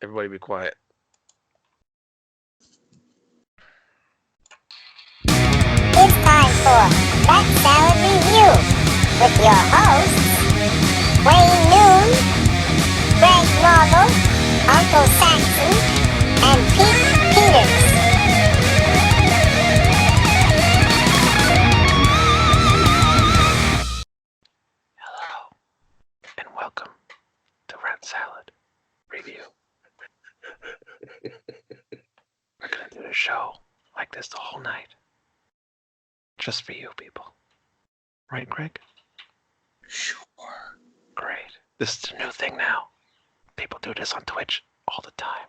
Everybody be quiet. It's time for Rat Salad Review with your hosts, Wayne Noon, Greg Norval, Uncle Saxon, and Pete Peters. Hello, and welcome to Rat Salad Review. We're gonna do the show like this the whole night. Just for you people. Right, Greg? Sure. Great. This is a new thing now. People do this on Twitch all the time.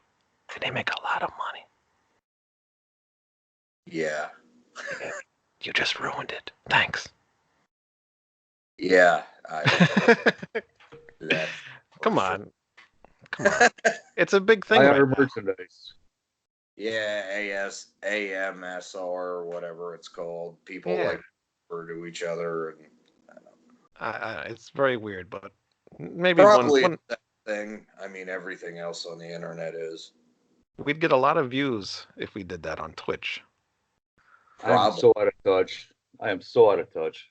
And they make a lot of money. Yeah. You just ruined it. Thanks. Yeah. Come on. Come on. It's a big thing. I Right order now. merchandise. Yeah, AMSR or whatever it's called. People like refer to each other, and it's very weird, but maybe probably one that thing. I mean, everything else on the internet is. we'd get a lot of views if we did that on Twitch. I'm so out of touch. I am so out of touch.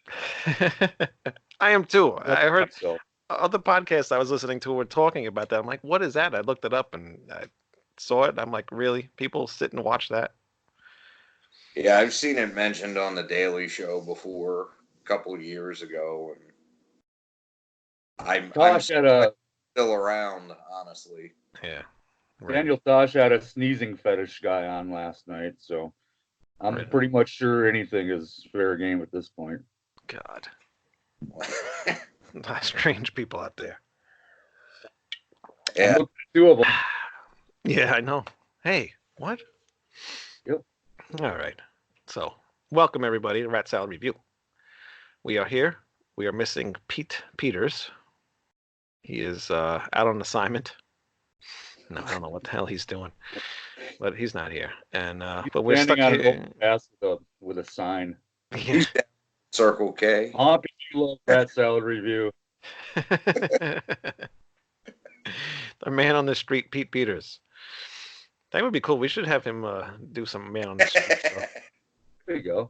I am too. I heard so. other podcasts I was listening to were talking about that. I'm like, what is that? I looked it up and I saw it. I'm like, really? People sit and watch that? Yeah, I've seen it mentioned on the Daily Show before a couple of years ago, and I'm still around, honestly. Yeah. Right. Daniel Tosh had a sneezing fetish guy on last night, so I'm pretty much sure anything is fair game at this point. God. Strange people out there. Yeah. Two of them. Yeah, I know. Hey, what? Yep. All right. So, welcome everybody to Rat Salad Review. We are here. We are missing Pete Peters. He is out on assignment. No, I don't know what the hell he's doing, but he's not here. And but we're stuck on here. an open pass with a sign. Yeah. Circle K. Hoppy love Rat Salad Review. The man on the street, Pete Peters. That would be cool. We should have him do some man on the street stuff. There you go.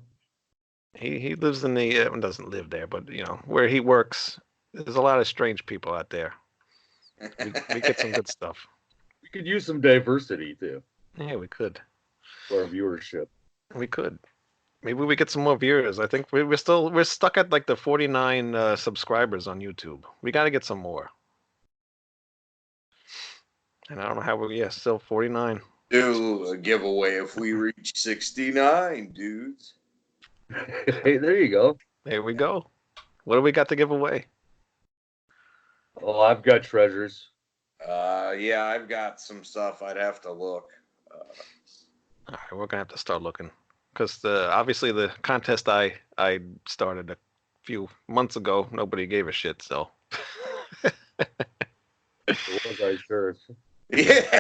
He lives in the doesn't live there, but you know where he works. There's a lot of strange people out there. We get some good stuff. We could use some diversity too. Yeah, we could. For our viewership. We could. Maybe we get some more viewers. I think we're stuck at like the 49 subscribers on YouTube. We got to get some more. And I don't know how still 49. Do a giveaway if we reach 69, dudes. Hey, there you go. There we go. What do we got to give away? Oh, I've got treasures. Yeah, I've got some stuff. I'd have to look. All right, we're gonna have to start looking because obviously the contest I started a few months ago, nobody gave a shit. So. It was I sure. Yeah.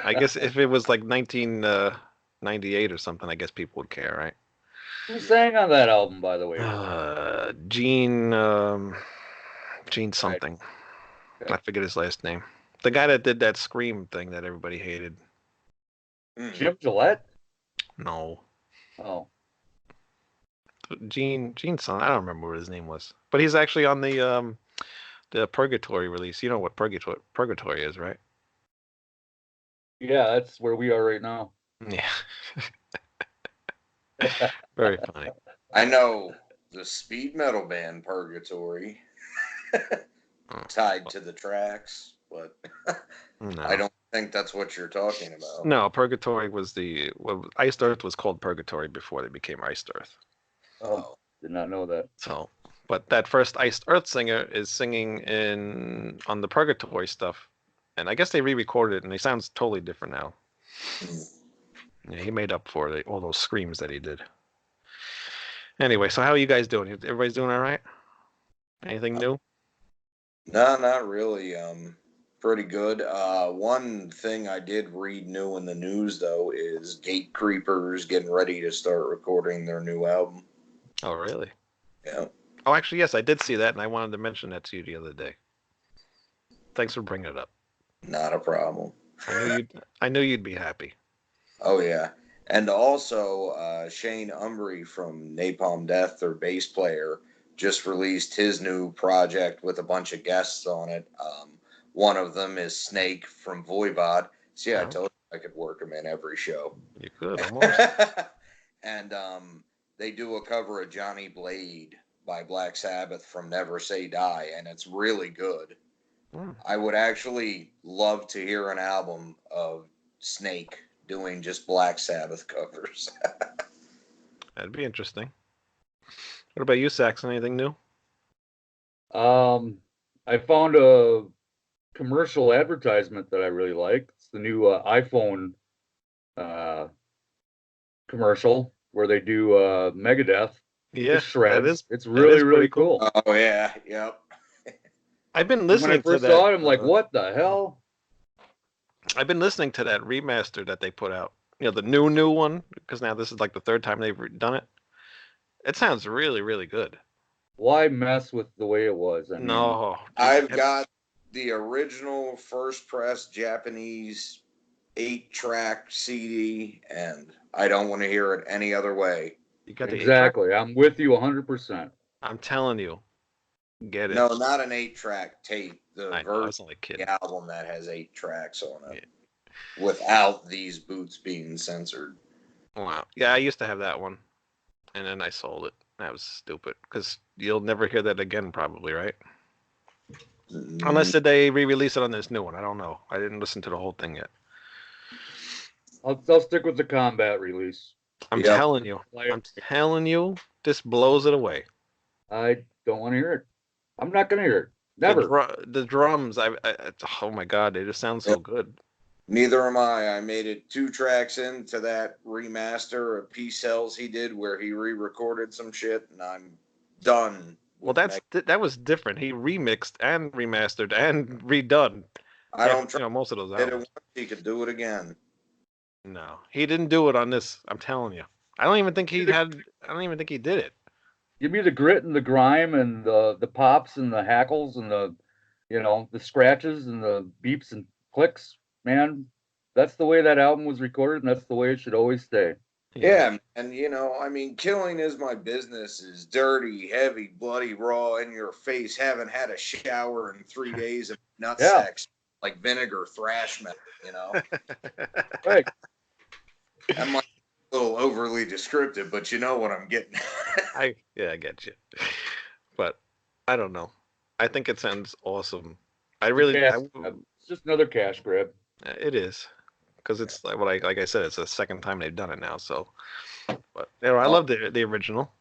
I guess if it was like 1998 or something, I guess people would care, right? Who sang on that album, by the way? Gene something. I forget his last name. The guy that did that Scream thing that everybody hated. Jim Gillette? No. Oh. Gene something. I don't remember what his name was. But he's actually on the Purgatory release. You know what Purgatory is, right? Yeah, that's where we are right now. Yeah. Very funny. I know the speed metal band Purgatory tied to the tracks, but No. I don't think that's what you're talking about. No, Purgatory was Iced Earth was called Purgatory before they became Iced Earth. Oh, did not know that. So, but that first Iced Earth singer is singing on the Purgatory stuff, and I guess they re-recorded it, and he sounds totally different now. Yeah, he made up for all those screams that he did. Anyway, so how are you guys doing? Everybody's doing all right? Anything new? No, not really. Pretty good. One thing I did read new in the news, though, is Gate Creepers getting ready to start recording their new album. Oh, really? Yeah. Oh, actually, yes, I did see that, and I wanted to mention that to you the other day. Thanks for bringing it up. Not a problem. I knew you'd be happy. Oh yeah, and also Shane Umbry from Napalm Death, their bass player, just released his new project with a bunch of guests on it. One of them is Snake from Voivod. So yeah, I told you I could work him in every show. You could almost. And they do a cover of Johnny Blade by Black Sabbath from Never Say Die, and it's really good. I would actually love to hear an album of Snake doing just Black Sabbath covers. That'd be interesting. What about you, Saxon? Anything new? I found a commercial advertisement that I really like. It's the new iPhone commercial where they do Megadeth. Yeah, shreds. It's really cool. Oh yeah, yep. I've been listening when I first to that. saw it, I'm like, what the hell? I've been listening to that remaster that they put out. You know, the new one, because now this is like the third time they've done it. It sounds really, really good. Why mess with the way it was? I mean, no, I've got the original first press Japanese 8-track CD, and I don't want to hear it any other way. You got the exactly. I'm with you 100%. I'm telling you, get it. No, not an 8-track tape. The version of the album that has 8 tracks on it, without these boots being censored. Wow. Yeah, I used to have that one, and then I sold it. That was stupid because you'll never hear that again, probably, right? Unless they re-release it on this new one. I don't know. I didn't listen to the whole thing yet. I'll stick with the Combat release. I'm telling you. I'm telling you, this blows it away. I don't want to hear it. I'm not going to hear it. Never. The drums, oh my God, they just sound so good. Neither am I. I made it 2 tracks into that remaster of Peace Hells he did where he re-recorded some shit, and I'm done. Well, that was different. He remixed and remastered and redone. I don't trust most of those albums. albums. He could do it again. No, he didn't do it on this. I'm telling you. I don't even think he did it. Give me the grit and the grime and the pops and the hackles and the scratches and the beeps and clicks. Man, that's the way that album was recorded, and that's the way it should always stay. Yeah, and I mean, Killing Is My Business is dirty, heavy, bloody, raw, in your face. Haven't had a shower in 3 days of nut sex, like vinegar thrash metal, Right. That might be a little overly descriptive, but you know what I'm getting. I get you, but I don't know. I think it sounds awesome. It's just another cash grab. It is, because it's like I said, it's the second time they've done it now. So, but I love the original,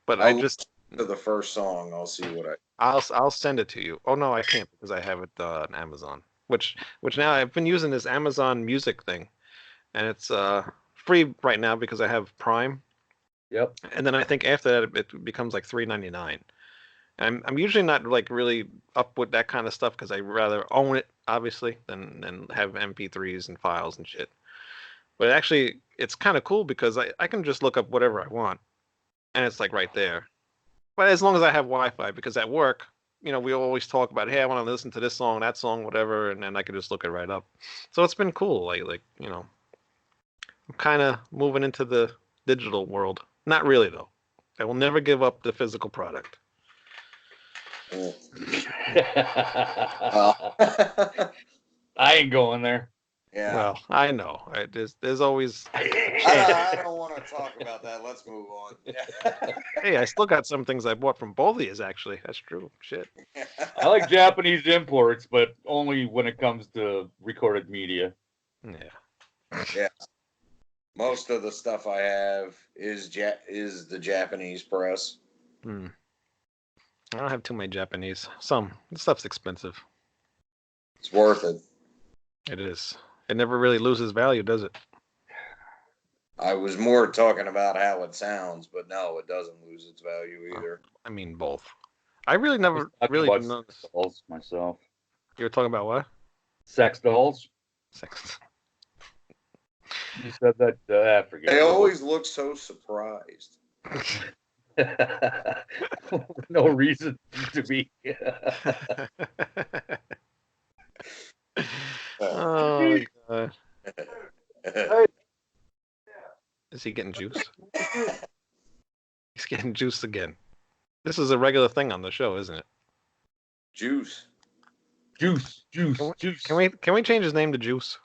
but I just to the first song. I'll see what I'll send it to you. Oh no, I can't because I have it on Amazon. Which now I've been using this Amazon Music thing, and it's free right now because I have Prime. Yep. And then I think after that it becomes like $3.99. I'm usually not like really up with that kind of stuff because I rather own it obviously than have MP3s and files and shit. But actually, it's kind of cool because I can just look up whatever I want, and it's like right there. But as long as I have Wi-Fi, because at work, we always talk about, hey, I want to listen to this song, that song, whatever, and then I can just look it right up. So it's been cool. Like I'm kind of moving into the digital world. Not really though. I will never give up the physical product. I ain't going there. Yeah. Well, I know. There's always. I don't want to talk about that. Let's move on. Hey, I still got some things I bought from both of you, actually. That's true. Shit. I like Japanese imports, but only when it comes to recorded media. Yeah. Most of the stuff I have is the Japanese press. I don't have too many Japanese. Some. The stuff's expensive. It's worth it. It is. It never really loses value, does it? I was more talking about how it sounds, but no, it doesn't lose its value either. I mean, both. I really never really noticed. Dolls myself. You were talking about what? Sex dolls. Sex. You said that. I forget. They always look so surprised. No reason to be. he getting juiced? He's getting juiced again. This is a regular thing on the show, isn't it? Juice. Juice. Can we change his name to Juice?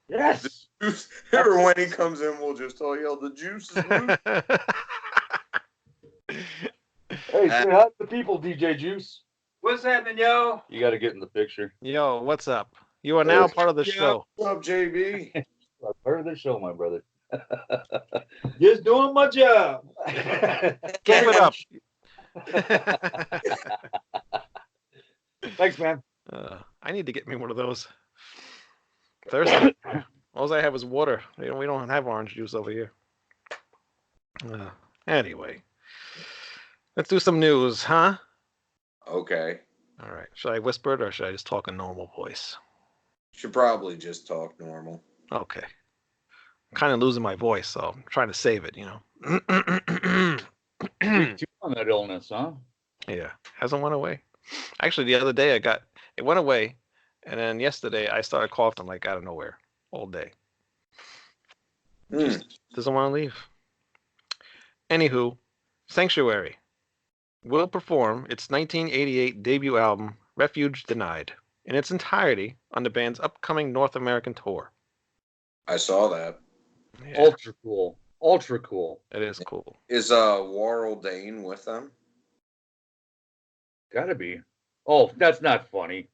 Yes. Juice. Or when he comes in, we'll just all yell, "The juice is loose." Hey, say hi to the people, DJ Juice. What's happening, yo? You got to get in the picture. Yo, what's up? You are now part of the Yo, show. What's up, JB? Part of the show, my brother. Just doing my job. Keep it up. Thanks, man. I need to get me one of those. Thirsty. All I have is water. We don't have orange juice over here. Anyway, let's do some news, huh? Okay. All right. Should I whisper it or should I just talk a normal voice? Should probably just talk normal. Okay. I'm kind of losing my voice, so I'm trying to save it, you know. Week 2 on that illness, huh? Yeah, hasn't went away. Actually, the other day it went away, and then yesterday I started coughing like out of nowhere all day. Just doesn't want to leave. Anywho, Sanctuary will perform its 1988 debut album, Refuge Denied, in its entirety on the band's upcoming North American tour. I saw that. Yeah, Ultra cool. Ultra cool. it is cool. Is Warrell Dane with them? Gotta be. Oh, that's not funny.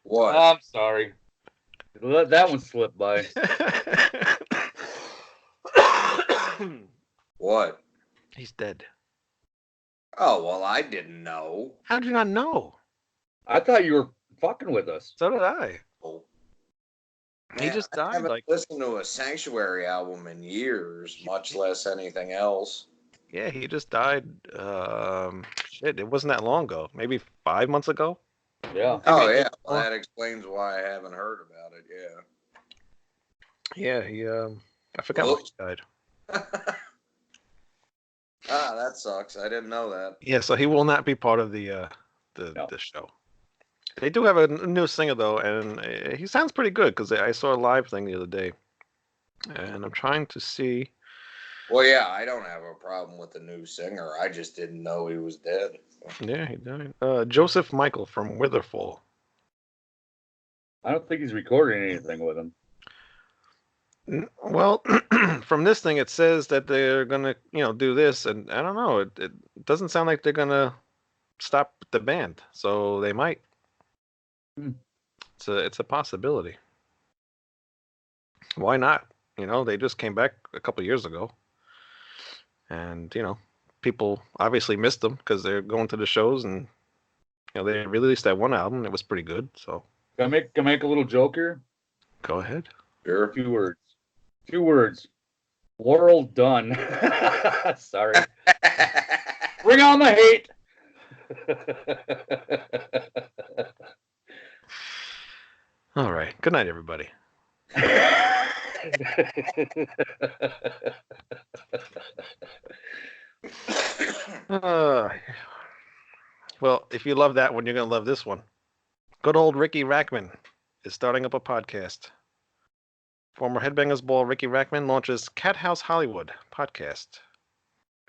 What? I'm sorry. Let that one slip by. What? He's dead. Oh, well, I didn't know. How did you not know? I thought you were fucking with us. So did I. Oh. He Man, just I died, haven't like- listened to a Sanctuary album in years, much less anything else. Yeah, he just died. Shit, it wasn't that long ago. Maybe 5 months ago. Yeah. Oh, yeah. Well, that explains why I haven't heard about it, Yeah, he. I forgot when he died. Ah, that sucks. I didn't know that. Yeah, so he will not be part of the No. show. They do have a new singer though, and he sounds pretty good because I saw a live thing the other day, and I'm trying to see. Well, yeah, I don't have a problem with the new singer. I just didn't know he was dead. Yeah, he died. Joseph Michael from Witherfall. I don't think he's recording anything with him. Well, from this thing, it says that they're gonna, do this, and I don't know. It doesn't sound like they're gonna stop the band, so they might. It's a possibility. Why not? They just came back a couple years ago, and people obviously missed them because they're going to the shows, and they released that one album. It was pretty good. So Can I make a little joke here? go ahead. Sure. 2 words. 2 words. Laurel done. Sorry. Bring on the hate. All right. Good night, everybody. Well, if you love that one, you're gonna love this one. Good old Ricky Rackman is starting up a podcast. Former Headbangers Ball Ricky Rackman launches Cat House Hollywood podcast.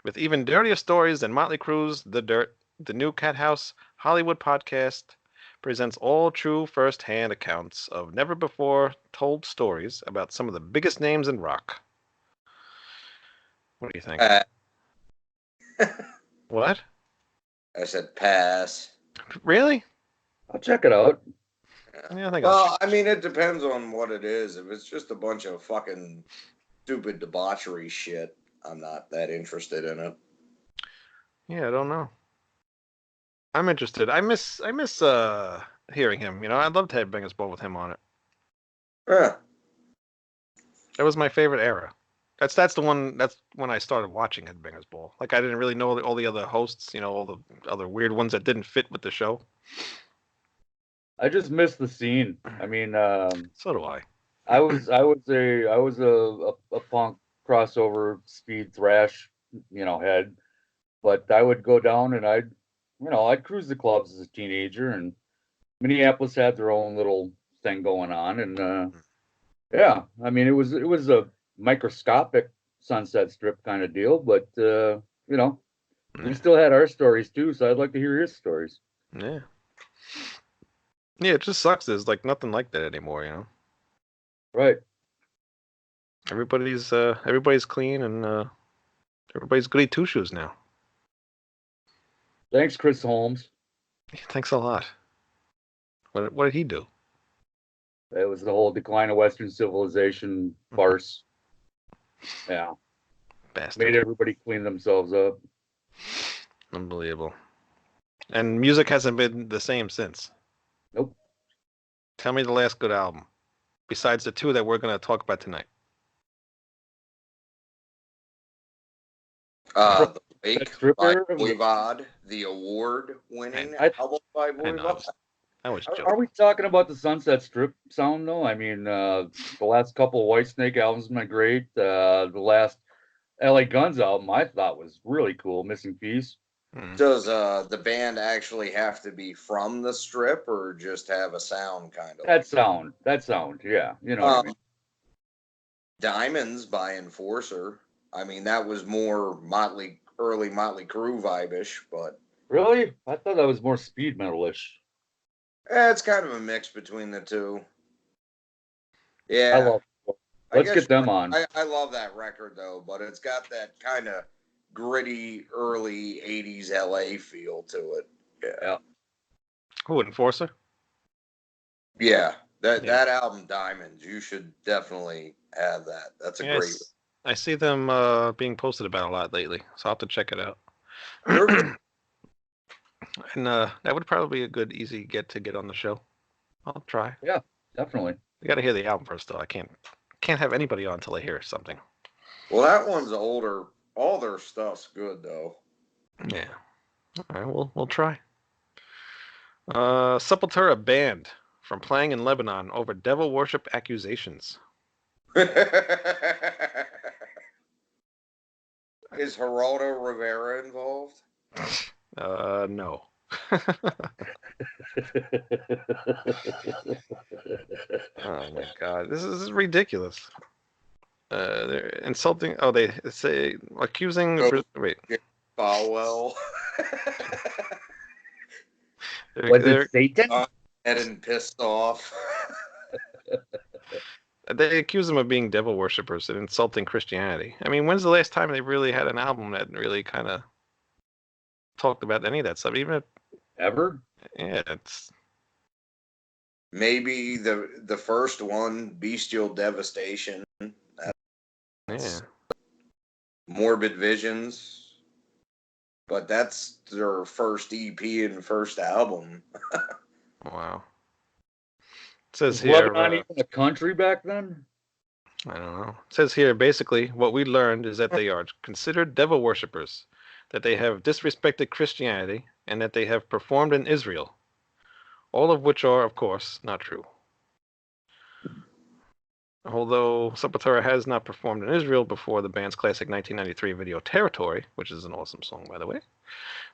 With even dirtier stories than Motley Crue's The Dirt, the new Cat House Hollywood podcast presents all true first-hand accounts of never-before-told stories about some of the biggest names in rock. What do you think? What? I said pass. Really? I'll check it out. Yeah, I think Well, I mean, it depends on what it is. If it's just a bunch of fucking stupid debauchery shit, I'm not that interested in it. Yeah, I don't know. I'm interested. I miss hearing him. I'd love to have Headbangers Ball with him on it. Yeah. That was my favorite era. That's the one. That's when I started watching Headbangers Ball. Like I didn't really know all the other hosts. All the other weird ones that didn't fit with the show. I just miss the scene. I mean, So do I. I was a punk crossover speed thrash, head, but I would go down and I'd cruise the clubs as a teenager, and Minneapolis had their own little thing going on, and yeah, I mean it was a microscopic Sunset Strip kind of deal, but you know, we Yeah. still had our stories too. So I'd like to hear his stories. Yeah. Yeah, it just sucks. There's like nothing like that anymore, you know. Right. Everybody's clean and everybody's goody two shoes now. Thanks, Chris Holmes. Thanks a lot. What did he do? It was the whole decline of Western civilization farce. Yeah, Bastard. made everybody clean themselves up. Unbelievable. And music hasn't been the same since. Nope. Tell me the last good album, besides the two that we're going to talk about tonight. The Wake Strip by era? Voivod, the award-winning I- album by I know. Voivod. I was joking. Are we talking about the Sunset Strip sound though? I mean, the last couple Whitesnake albums have been great. The last LA Guns album I thought was really cool. Missing Piece. Does the band actually have to be from the Strip, or just have a sound kind of? That sound. Yeah, you know what I mean. Diamonds by Enforcer. I mean, that was more early Motley Crue vibe-ish, but Really? I thought that was more speed metal-ish. it's kind of a mix between the two. Yeah, I love. Let's get them on. I love that record though, but it's got that kind of gritty early '80s LA feel to it. Yeah. Who, Enforcer? Yeah. That album Diamonds, you should definitely have that. That's a great. I see them being posted about a lot lately, so I'll have to check it out. And that would probably be a good, easy get on the show. I'll try. Yeah, definitely. We got to hear the album first, though. I can't have anybody on until I hear something. Well, that one's older. All their stuff's good though. Yeah. All right, we'll try. Sepultura banned from playing in Lebanon over devil worship accusations. Is Geraldo Rivera involved? No. Oh my God, this is ridiculous. They're insulting. Oh, they say accusing. Wait. Falwell. Was it Satan? And pissed off. They accuse them of being devil worshippers and insulting Christianity. I mean, when's the last time they really had an album that really kind of talked about any of that stuff? Even ever? Yeah, it's maybe the first one, Bestial Devastation. Yeah. Morbid Visions, but that's their first EP and first album. Wow. It says Was here. Lebanon even a country back then? I don't know. It says here basically what we learned is that they are considered devil worshippers, that they have disrespected Christianity, and that they have performed in Israel. All of which are, of course, not true. Although Sepultura has not performed in Israel before, the band's classic 1993 video Territory, which is an awesome song by the way,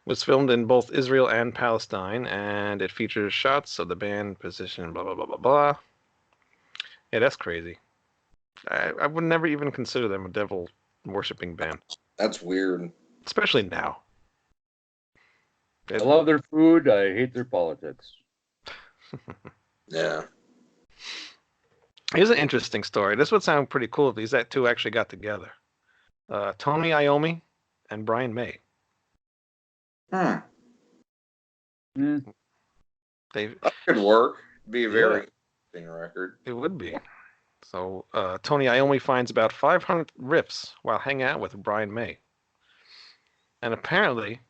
was filmed in both Israel and Palestine, and it features shots of the band positioned blah blah blah blah blah. Yeah, that's crazy. I would never even consider them a devil worshipping band. That's weird. Especially now. I love their food, I hate their politics. Yeah. Here's an interesting story. This would sound pretty cool if these two actually got together. Tony Iommi and Brian May. That They could work. Be a very interesting record. It would be. So Tony Iommi finds about 500 riffs while hanging out with Brian May. And apparently,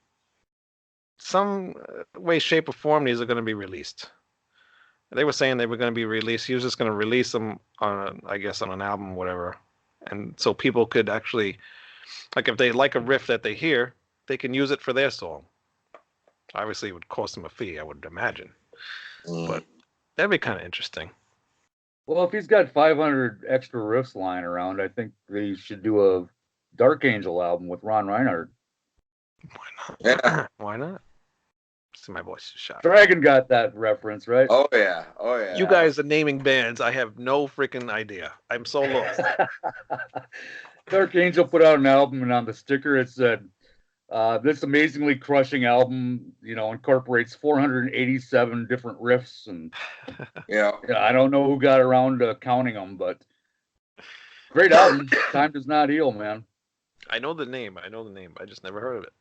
some way, shape, or form, these are going to be released. They were saying they were going to be released. He was just going to release them on, I guess, on an album, whatever. And so people could actually, like, if they like a riff that they hear, they can use it for their song. Obviously, it would cost them a fee, I would imagine. But that'd be kind of interesting. Well, if he's got 500 extra riffs lying around, I think they should do a Dark Angel album with Ron Reinhardt. Why not? Yeah. Why not? See, my voice is shot. Dragon got that reference, right? Oh yeah. Oh yeah. You guys are naming bands. I have no freaking idea. I'm so lost. Dark Angel put out an album, and on the sticker it said, "This amazingly crushing album, incorporates 487 different riffs." And Yeah. I don't know who got around to counting them, but great album. Time Does Not Heal, man. I know the name. I just never heard of it.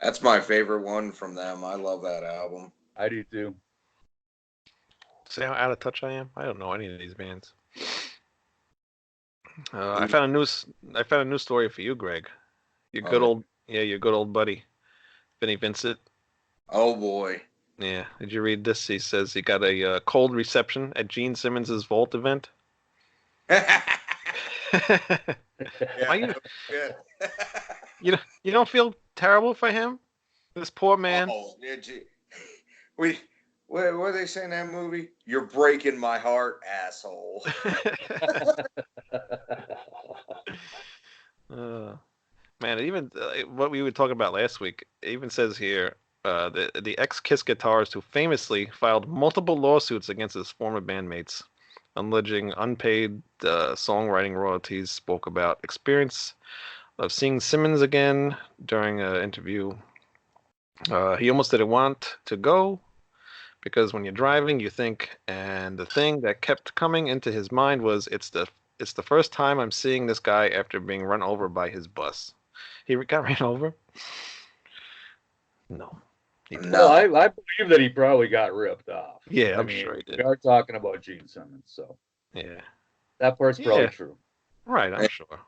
That's my favorite one from them. I love that album. I do too. See how out of touch I am? I don't know any of these bands. I found a new story for you, Greg. Your good old buddy, Vinnie Vincent. Oh boy. Yeah. Did you read this? He says he got a cold reception at Gene Simmons' Vault event. Yeah, you don't feel terrible for him? This poor man. Oh, what are they saying in that movie? You're breaking my heart, asshole. Man, even what we were talking about last week, it even says here the ex-Kiss guitarist who famously filed multiple lawsuits against his former bandmates, alleging unpaid songwriting royalties, spoke about experience of seeing Simmons again during an interview. He almost didn't want to go because when you're driving, you think, and the thing that kept coming into his mind was, it's the first time I'm seeing this guy after being run over by his bus. He got ran over? No. Well, I believe that he probably got ripped off. Yeah, I'm sure he did. We are talking about Gene Simmons, so yeah, that part's probably true. Right, I'm sure.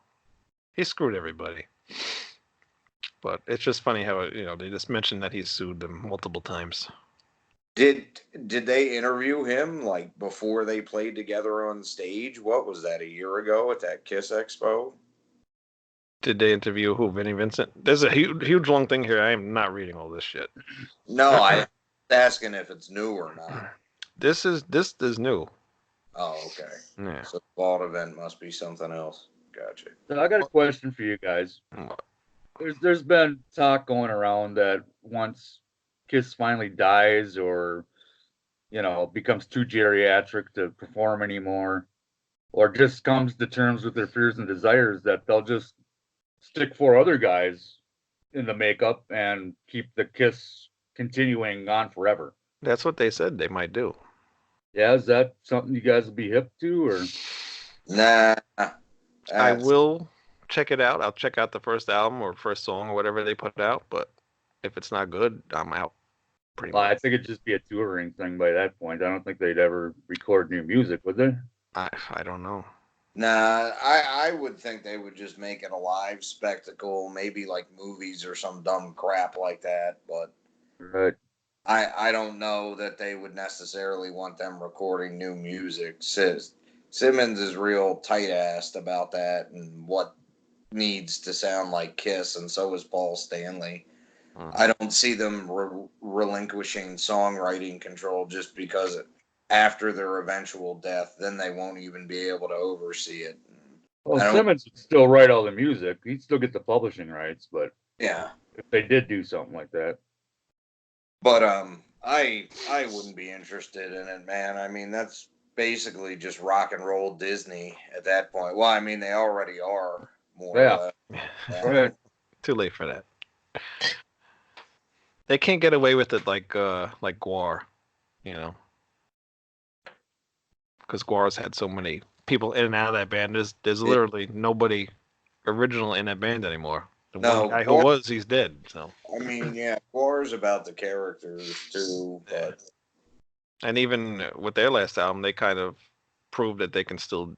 He screwed everybody. But it's just funny how they just mentioned that he sued them multiple times. Did they interview him like before they played together on stage? What was that, a year ago at that Kiss Expo? Did they interview who? Vinnie Vincent? There's a huge long thing here. I am not reading all this shit. No, I'm asking if it's new or not. This is new. Oh, okay. Yeah. So the vault event must be something else. Gotcha. So I got a question for you guys. There's been talk going around that once Kiss finally dies or becomes too geriatric to perform anymore, or just comes to terms with their fears and desires, that they'll just stick 4 other guys in the makeup and keep the Kiss continuing on forever. That's what they said they might do. Yeah, is that something you guys will be hip to, or? Nah. I will check it out. I'll check out the first album or first song or whatever they put out, but if it's not good, I'm out. Pretty much. I think it'd just be a touring thing by that point. I don't think they'd ever record new music, would they? I don't know. Nah, I would think they would just make it a live spectacle, maybe like movies or some dumb crap like that. But Right. I don't know that they would necessarily want them recording new music. Simmons is real tight-assed about that and what needs to sound like Kiss, and so is Paul Stanley. I don't see them relinquishing songwriting control just because after their eventual death, then they won't even be able to oversee it. Well, Simmons would still write all the music. He'd still get the publishing rights, but yeah, if they did do something like that. But I wouldn't be interested in it, man. I mean, that's basically just rock and roll Disney at that point. Well, I mean, they already are more or less. Right. Too late for that. They can't get away with it like Gwar, because Guar's had so many people in and out of that band. There's literally nobody original in that band anymore. The one guy who was, he's dead. So I mean, yeah, Guar's about the characters too, but and even with their last album, they kind of proved that they can still,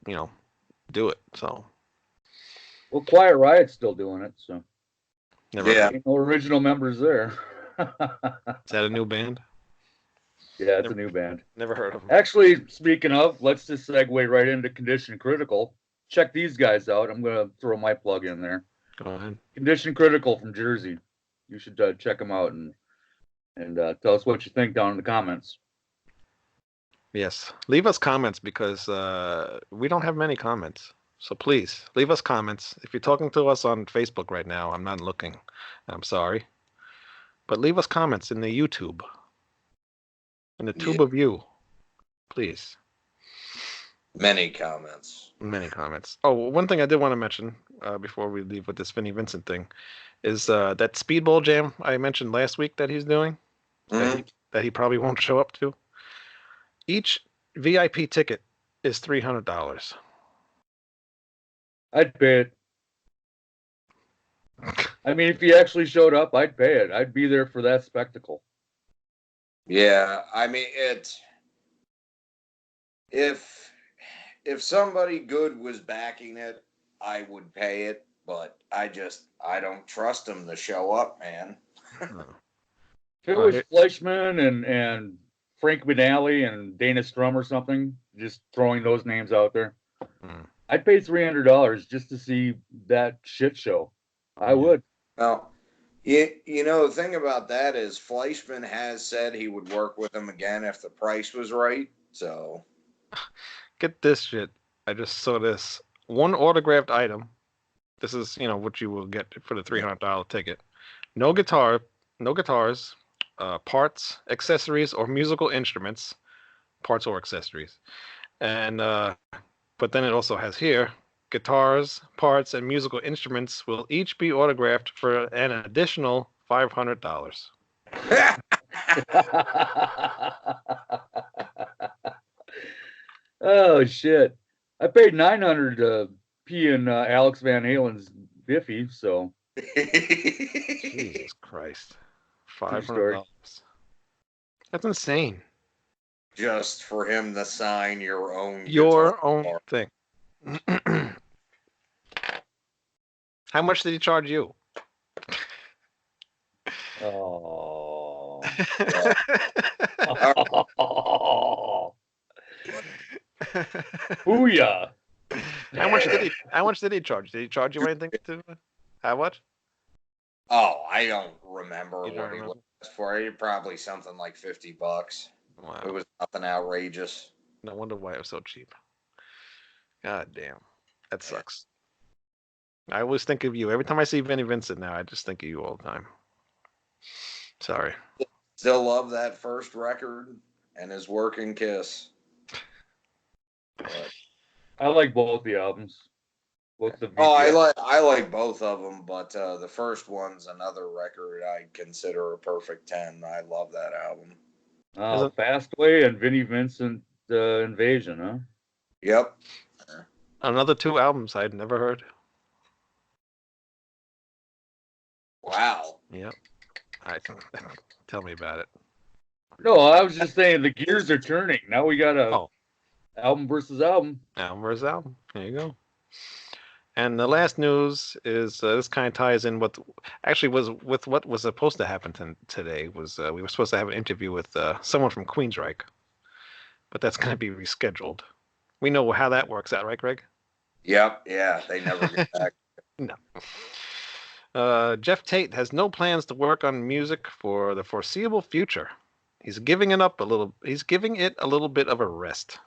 do it. So well, Quiet Riot's still doing it, so ain't no original members there. Is that a new band? Yeah, it's a new band. Never heard of them. Actually, speaking of, let's just segue right into Condition Critical. Check these guys out. I'm going to throw my plug in there. Go ahead. Condition Critical from Jersey. You should check them out and tell us what you think down in the comments. Yes. Leave us comments because we don't have many comments. So please, leave us comments. If you're talking to us on Facebook right now, I'm not looking. I'm sorry. But leave us comments in the YouTube. In the tube Yeah. of you. Please. Many comments. Many comments. Oh, one thing I did want to mention before we leave with this Vinnie Vincent thing is that Speedball Jam I mentioned last week that he's doing, Mhm. that he probably won't show up to. Each VIP ticket is $300. I'd pay it. I mean, if he actually showed up, I'd pay it. I'd be there for that spectacle. Yeah, I mean if somebody good was backing it, I would pay it, but I don't trust him to show up, man. If it Well, was here- Fleischman and Frank McNally and Dana Strum or something, just throwing those names out there, Hmm. I'd pay $300 just to see that shit show. I Yeah. would. Well, you know the thing about that is Fleischman has said he would work with him again if the price was right. So Get this shit. I just saw this. One autographed item. This is, what you will get for the $300 ticket. No guitars, parts, accessories, or musical instruments. Parts or accessories. And but then it also has here guitars, parts, and musical instruments will each be autographed for an additional $500. Oh shit! I paid $900 to pee in Alex Van Halen's Biffy, so Jesus Christ. $500. That's insane. just for him to sign your own Your guitar own part. thing. How much did he charge you? oh. Booyah! How much did he charge? Did he charge you anything to how much? Oh, I don't remember You don't what he remember? asked for. It probably something like $50. It Wow. was nothing outrageous. No wonder why it was so cheap. God damn. That sucks. I always think of you. Every time I see Vinnie Vincent now, I just think of you all the time. Sorry. Still love that first record and his Working Kiss. But, I like both the albums. Both the oh, VPS. I like both of them, but the first one's another record I consider a perfect 10. I love that album. Isn't- Fastway and Vinnie Vincent Invasion, huh? Yep. Another two albums I'd never heard. Wow. Yep. I can tell me about it. No, I was just saying the gears are turning. Now we got a Oh. album versus album. Album versus album. There you go. And the last news is this kind of ties in what actually was with what was supposed to happen today. Was we were supposed to have an interview with someone from Queensryche, but that's going to be rescheduled. We know how that works out, right, Greg? Yep. Yeah. They never get back. No. Jeff Tate has no plans to work on music for the foreseeable future. He's giving it a little bit of a rest,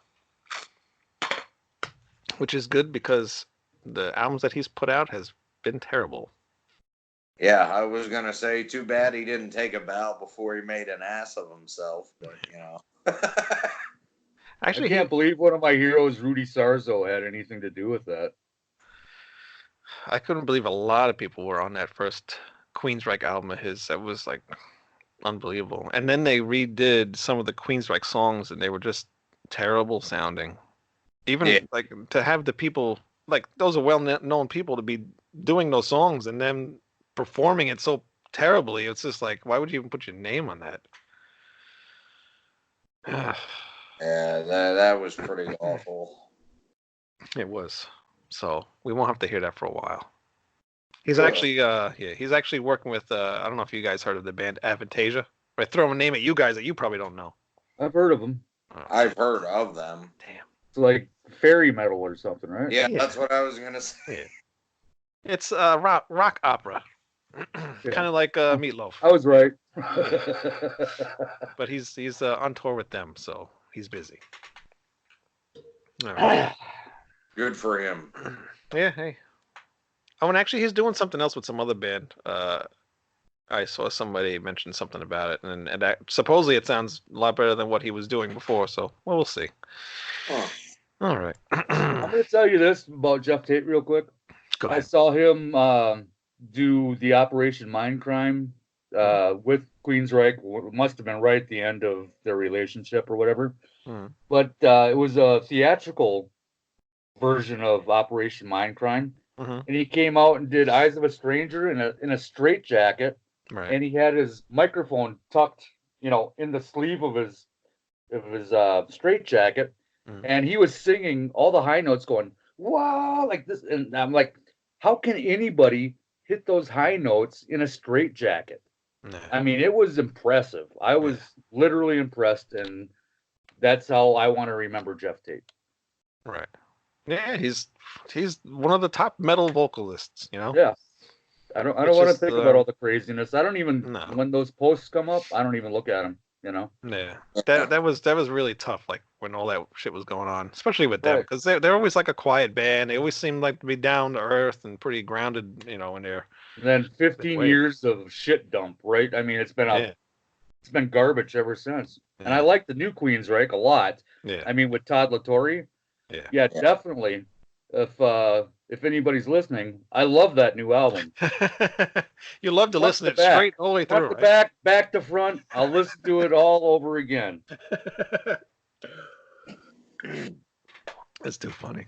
which is good because the albums that he's put out has been terrible. Yeah, I was gonna say, too bad he didn't take a bow before he made an ass of himself, but Actually, I can't believe one of my heroes, Rudy Sarzo, had anything to do with that. I couldn't believe a lot of people were on that first Queensryche album of his. That was like unbelievable. And then they redid some of the Queensryche songs, and they were just terrible sounding. Even like to have the people, like those are well-known people, to be doing those songs and then performing it so terribly. It's just like, why would you even put your name on that? yeah, that was pretty awful. It was. So we won't have to hear that for a while. He's Cool. actually, he's actually working with. I don't know if you guys heard of the band Avantasia. I throw a name at you guys that you probably don't know. I've heard of them. I've heard of them. Damn. It's like fairy metal or something, right? Yeah, Yeah. that's what I was gonna say. Yeah. It's rock opera, kind of like Meatloaf. I was right. But he's on tour with them, so he's busy. All right. Good for him. Yeah, hey. Oh, and actually, he's doing something else with some other band. I saw somebody mention something about it, and supposedly it sounds a lot better than what he was doing before. So well, we'll see. Huh. All right. I'm going to tell you this about Jeff Tate real quick. Go I ahead. saw him do the Operation Mindcrime with Queensryche. Must have been right at the end of their relationship or whatever. Mhm. But it was a theatrical version of Operation Mindcrime, Mhm. and he came out and did Eyes of a Stranger in a straitjacket, Right. and he had his microphone tucked, in the sleeve of his straitjacket, Mhm. and he was singing all the high notes, going wow like this, and I'm like, how can anybody hit those high notes in a straitjacket? Yeah. I mean, it was impressive. I was literally impressed, and that's how I want to remember Jeff Tate. Right. Yeah, he's one of the top metal vocalists. Yeah. I don't It's want to just think about all the craziness. I don't even, no. when those posts come up, I don't even look at them, Yeah, that was really tough. Like when all that shit was going on, especially with them, Right. because they're always like a quiet band. They always seem like to be down to earth and pretty grounded. When they're And then 15 way. years of shit dump, right? I mean, it's Yeah. been garbage ever since. And I Yeah. like the new Queensryche a lot. Yeah. I mean, with Todd LaTorre, Yeah. yeah, definitely. If anybody's listening, I love that new album. You love to Front listen to it straight back, all the way front through, to right? back to front. I'll listen to it all over again. That's too funny.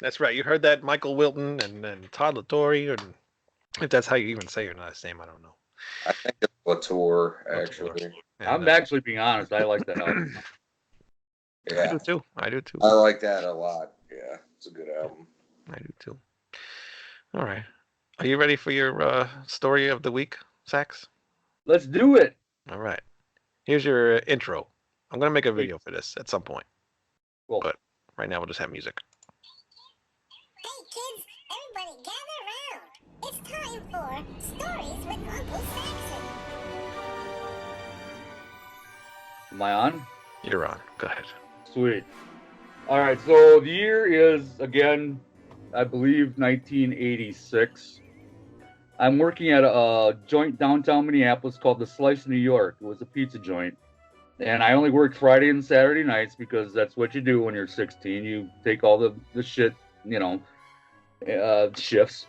That's right. You heard that, Michael Wilton and Todd LaTorre, and if that's how you even say your last name, I don't know. I think it's Latour, actually. And, I'm actually being honest. I like that album. I Yeah, do too. I do too. I like that a lot. Yeah, it's a good album. I do too. All right. Are you ready for your story of the week, Sax? Let's do it. All right. Here's your intro. I'm gonna make a video for this at some point. Cool. But right now we'll just have music. Hey kids, everybody gather around. It's time for Stories with Uncle Saxon. Am I on? You're on. Go ahead. Sweet. All right. So the year is, again, I believe 1986. I'm working at a joint downtown Minneapolis called the Slice New York. It was a pizza joint. And I only worked Friday and Saturday nights because that's what you do when you're 16. You take all the shit, shifts.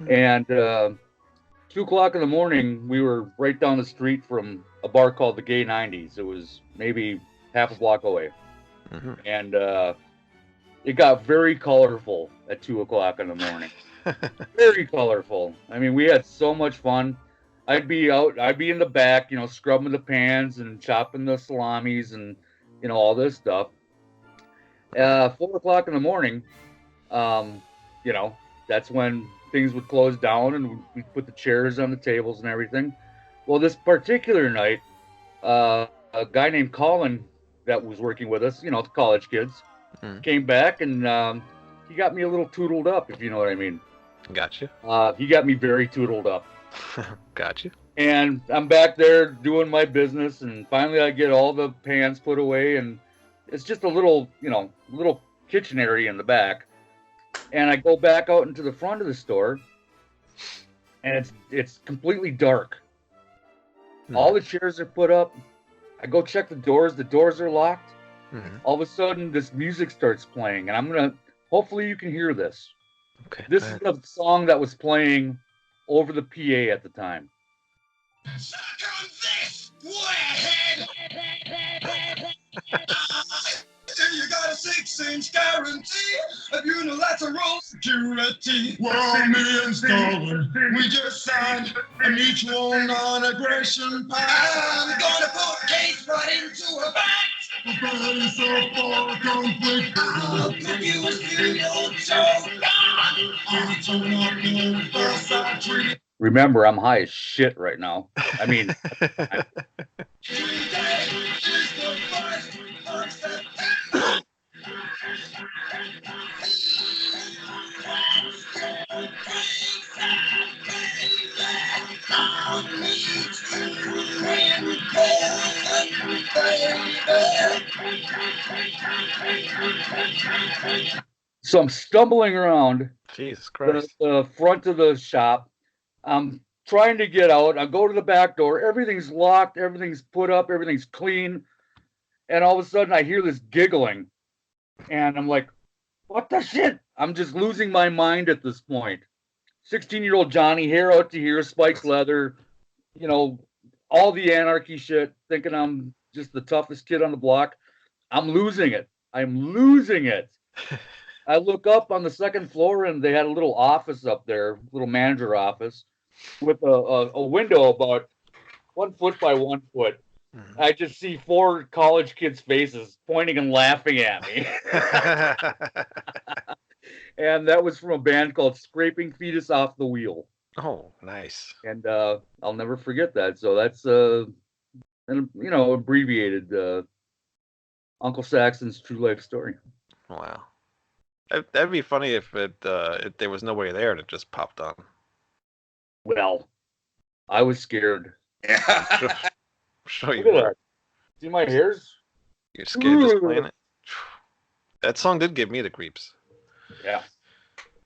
And 2:00 in the morning, we were right down the street from a bar called the Gay 90s. It was maybe half a block away. Mm-hmm. And it got very colorful at 2:00 in the morning. Very colorful. I mean, we had so much fun. I'd be in the back, scrubbing the pans and chopping the salamis and, all this stuff. 4:00 in the morning, that's when things would close down and we'd put the chairs on the tables and everything. Well, this particular night, a guy named Colin that was working with us, the college kids, came back and he got me a little toodled up, if you know what I mean. Gotcha. He got me very toodled up. Gotcha. And I'm back there doing my business, and finally I get all the pans put away, and it's just a little kitchen area in the back. And I go back out into the front of the store, and it's completely dark. All the chairs are put up. I go check the doors. The doors are locked. All of a sudden, this music starts playing, and hopefully you can hear this. Okay. This is the song that was playing over the PA at the time. Suck on this, warhead! You got a 6-inch guarantee of unilateral security. Well, me and Stalin, we just signed a mutual non-aggression pact. I'm gonna put Gates right into a back. I'll give you a serial joke. Remember, I'm high as shit right now. I mean, so I'm stumbling around Jesus Christ. the front of the shop. I'm trying to get out. I go to the back door. Everything's locked. Everything's put up. Everything's clean. And all of a sudden, I hear this giggling. And I'm like, what the shit? I'm just losing my mind at this point. 16-year-old Johnny, hair out to here, spiked leather, you know, all the anarchy shit, thinking I'm just the toughest kid on the block. I'm losing it. I'm losing it. I look up on the second floor and they had a little office up there, little manager office, with a window about 1 foot by 1 foot. I just see 4 college kids' faces pointing and laughing at me. And that was from a band called Scraping Fetus Off the Wheel. Oh, nice. And I'll never forget that. So that's an abbreviated Uncle Saxon's true life story. Wow. That'd be funny if if there was nobody there and it just popped on. Well, I was scared. Yeah. Sure you Look at were. that. See my hairs? You're scared just playing it. That song did give me the creeps. Yeah.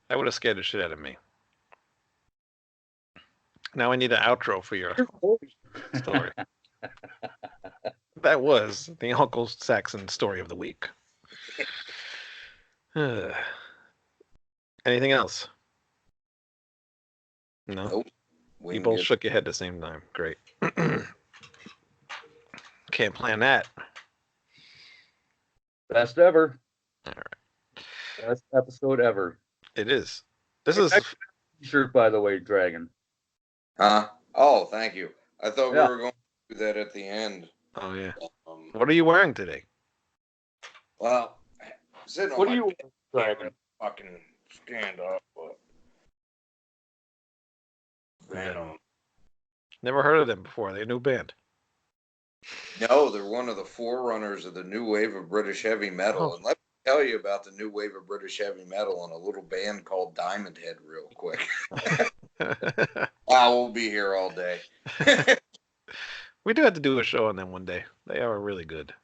That would have scared the shit out of me. Now I need an outro for your story. That was the Uncle Saxon story of the week. Anything else? No? Nope. You both shook your head at the same time. Great. Can't plan that. Best ever. All right. Best episode ever. It is. This is T-shirt, by the way, Dragon. Huh? Oh, thank you. I thought Yeah. we were going to do that at the end. Oh yeah. What are you wearing today? Well, sitting on What my do you bed, Dragon? fucking stand up, but Never heard of them before. They're a new band. no, they're one of the forerunners of the new wave of British heavy metal. Oh. And let me tell you about the new wave of British heavy metal and a little band called Diamond Head real quick. I will be here all day. We do have to do a show on them one day. They are really good.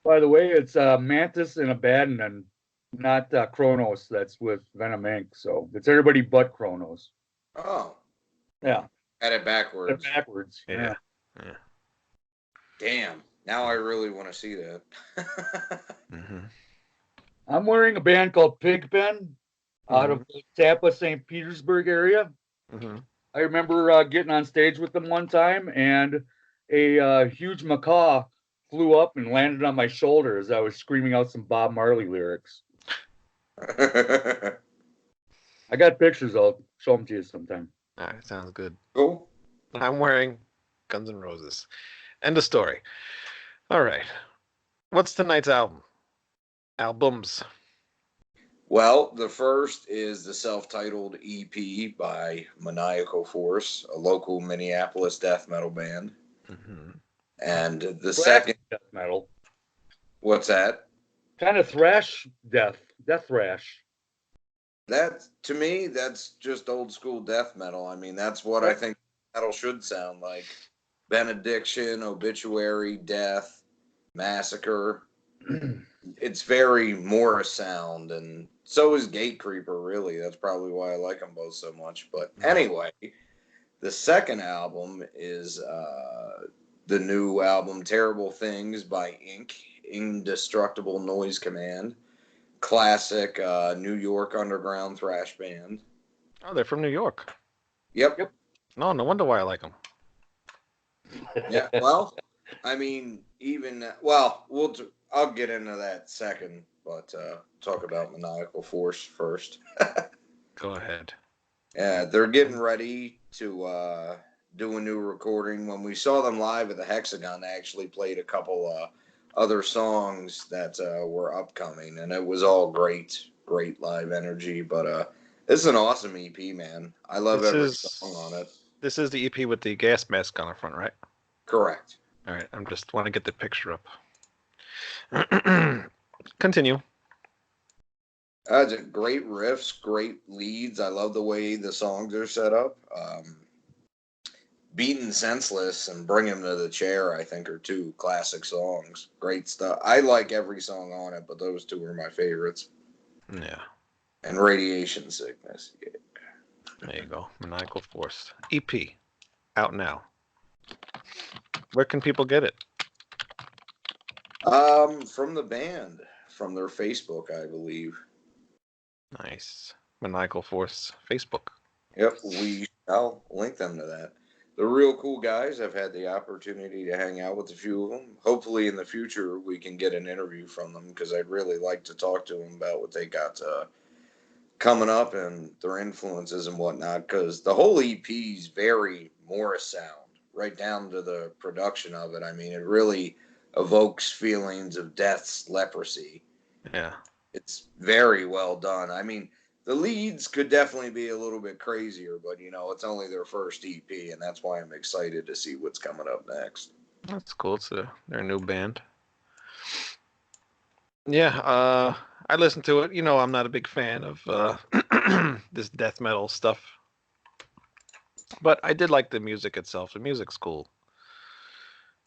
By the way, it's Mantis and Abaddon, not Kronos. That's with Venom Inc. So it's everybody but Kronos. Oh, Yeah. had it backwards. Backwards. Yeah. Damn. Now I really want to see that. Mm-hmm. I'm wearing a band called Pigpen out of the Tampa, St. Petersburg area. Mm-hmm. I remember getting on stage with them one time, and a huge macaw flew up and landed on my shoulder as I was screaming out some Bob Marley lyrics. I got pictures. I'll show them to you sometime. All right, sounds good. Cool. I'm wearing Guns N' Roses. End of story. All right. What's tonight's album? Albums. Well, the first is the self-titled EP by Maniacal Force, a local Minneapolis death metal band. Mm-hmm. And the second, death metal, what's that? kind of thrash death thrash. That, to me, that's just old school death metal. I mean, that's what I think metal should sound like. Benediction, Obituary, Death, Massacre. It's very Morris sound, and so is Gatecreeper, really. That's probably why I like them both so much. But anyway, the second album is the new album, Terrible Things by I.N.C, Indestructible Noise Command. Classic New York underground thrash band. Oh, they're from New York. Yep. No wonder why I like them. Yeah. Well, I mean, I'll get into that second, but talk about Maniacal Force first. Go ahead. Yeah, they're getting ready to do a new recording. When we saw them live at the Hexagon, they actually played a couple other songs that were upcoming, and it was all great live energy. But this is an awesome EP, man. I love every song on it. This is the EP with the gas mask on the front, right? Correct. All right, I'm just want to get the picture up. Continue. Great riffs, great leads. I love the way the songs are set up. Beaten Senseless and Bring Him to the Chair, I think, are two classic songs. Great stuff. I like every song on it, but those two are my favorites. Yeah. And Radiation Sickness. Yeah. There you go. Maniacal Force. EP. Out now. Where can people get it? From the band, from their Facebook, I believe. Nice. Maniacal Force Facebook. Yep, I'll link them to that. They're real cool guys. I've had the opportunity to hang out with a few of them. Hopefully, in the future, we can get an interview from them because I'd really like to talk to them about what they got coming up and their influences and whatnot. Because the whole EP is very Morris sound, right down to the production of it. I mean, it really evokes feelings of death's leprosy. Yeah. It's very well done. I mean, the leads could definitely be a little bit crazier, but it's only their first EP, and that's why I'm excited to see what's coming up next. That's cool. It's their new band. Yeah, I listened to it. I'm not a big fan of this death metal stuff, but I did like the music itself. The music's cool.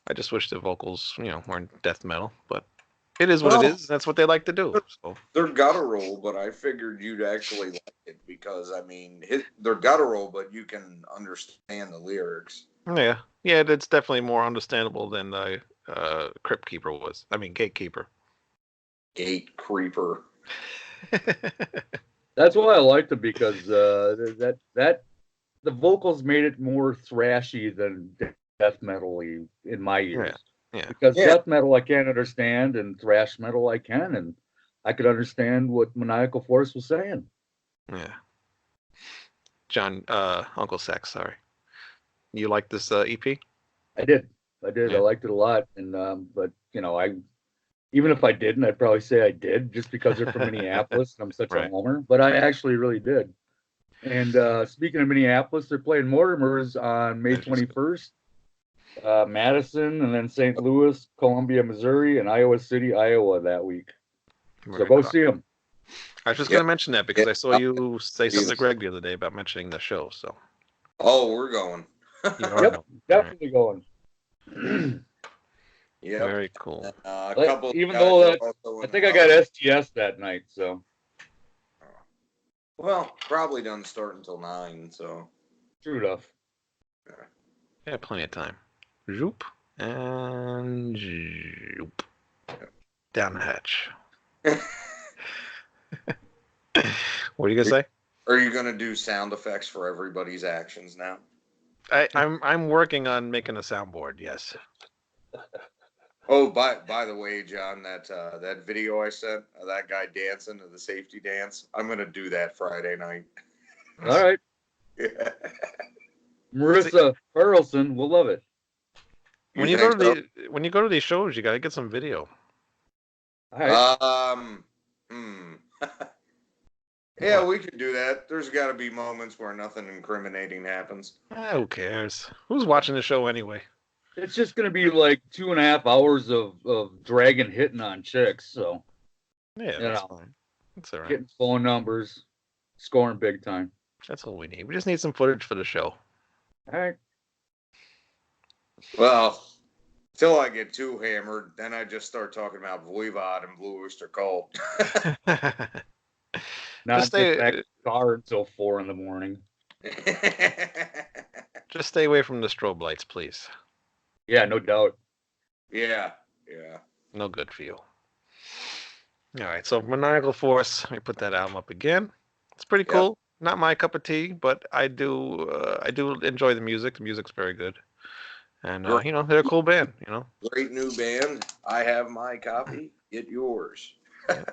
I just wish the vocals, weren't death metal, but it is what it is. That's what they like to do. So they're guttural, but I figured you'd actually like it because they're guttural, but you can understand the lyrics. yeah, it's definitely more understandable than the Crypt Keeper was. I mean, Gatekeeper. Gate Creeper. That's why I liked it because that the vocals made it more thrashy than death metal-y in my ears. Yeah. Because death metal I can't understand and thrash metal I can, and I could understand what Maniacal Force was saying. Yeah. John, Uncle Sax, sorry. You like this EP? I did. Yeah. I liked it a lot, and but even if I didn't, I'd probably say I did just because they're from Minneapolis and I'm such a homer. But I actually really did. And speaking of Minneapolis, they're playing Mortimer's on May 21st. Madison, and then St. Louis, Columbia, Missouri, and Iowa City, Iowa that week. So go see them. I was just going to mention that because I saw you say something to Greg the other day about mentioning the show. So. Oh, we're going. Yep, definitely going. Yeah. Very cool. Even though I think I got STS that night, so. Well, probably doesn't start until 9, so. True enough. Yeah, plenty of time. Zoop and zoop. Down the hatch. What are you gonna say? Are you gonna do sound effects for everybody's actions now? I'm working on making a soundboard. Yes. Oh, by the way, John, that video I sent of that guy dancing to the safety dance, I'm gonna do that Friday night. All right. Yeah. Marissa Carlson will love it. When you go to these shows, you gotta get some video. All right. Yeah, we could do that. There's got to be moments where nothing incriminating happens. Who cares? Who's watching the show anyway? It's just going to be like 2.5 hours of dragging hitting on chicks. So, yeah, that's fine. That's all right. Getting phone numbers, scoring big time. That's all we need. We just need some footage for the show. All right. Well, till I get too hammered, then I just start talking about Voivod and Blue Oyster Cult. Not get back to the car until 4 a.m. Just stay away from the strobe lights, please. Yeah, no doubt. Yeah. No good for you. All right, so Maniacal Force. Let me put that album up again. It's pretty cool. Not my cup of tea, but I do enjoy the music. The music's very good, and they're a cool band. Great new band. I have my copy. Get yours. Yeah.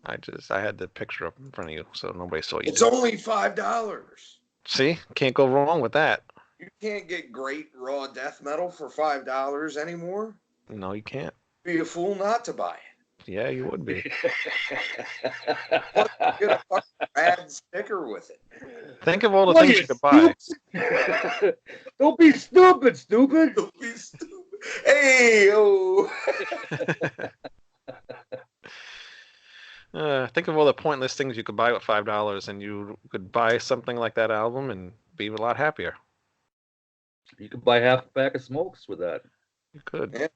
I had the picture up in front of you, so nobody saw you. It's only $5. See, can't go wrong with that. You can't get great raw death metal for $5 anymore. No, you can't. Be a fool not to buy it. Yeah, you would be. Get a fucking rad sticker with it. Think of all the things you could buy. Don't be stupid, stupid. Don't be stupid. Hey, oh. Think of all the pointless things you could buy with $5, and you could buy something like that album and be a lot happier. You could buy half a pack of smokes with that. You could. Yeah.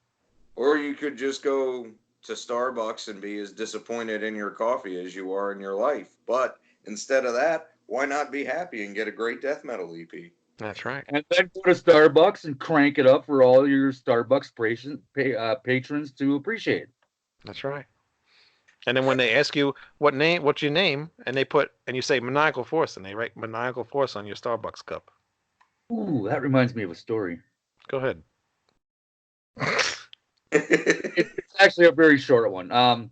Or you could just go to Starbucks and be as disappointed in your coffee as you are in your life. But instead of that, why not be happy and get a great death metal E EP? That's right. And then go to Starbucks and crank it up for all your Starbucks patrons to appreciate. That's right. And then when they ask you what's your name, and you say Maniacal Force, and they write Maniacal Force on your Starbucks cup. Ooh, that reminds me of a story. Go ahead. It's actually a very short one. Back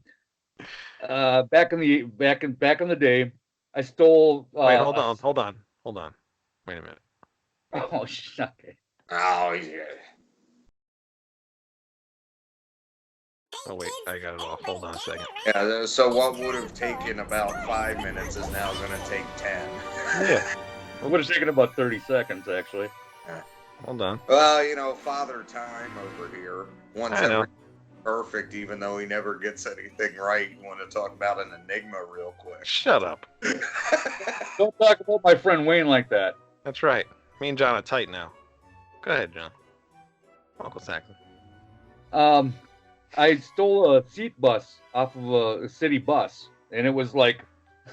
in the day, I stole. Wait, hold on. Wait a minute. Oh, okay. Oh, yeah. Oh wait, I got it off. Hold on a second. Yeah, so what would have taken about 5 minutes is now going to take 10. Yeah. It would have taken about 30 seconds, actually. Hold on. Well, Father Time over here wants I know. everything perfect, even though he never gets anything right. You want to talk about an enigma real quick? Shut up. Don't talk about my friend Wayne like that. That's right. Me and John are tight now. Go ahead, John. Uncle Saxon. I stole a seat bus off of a city bus, and it was like,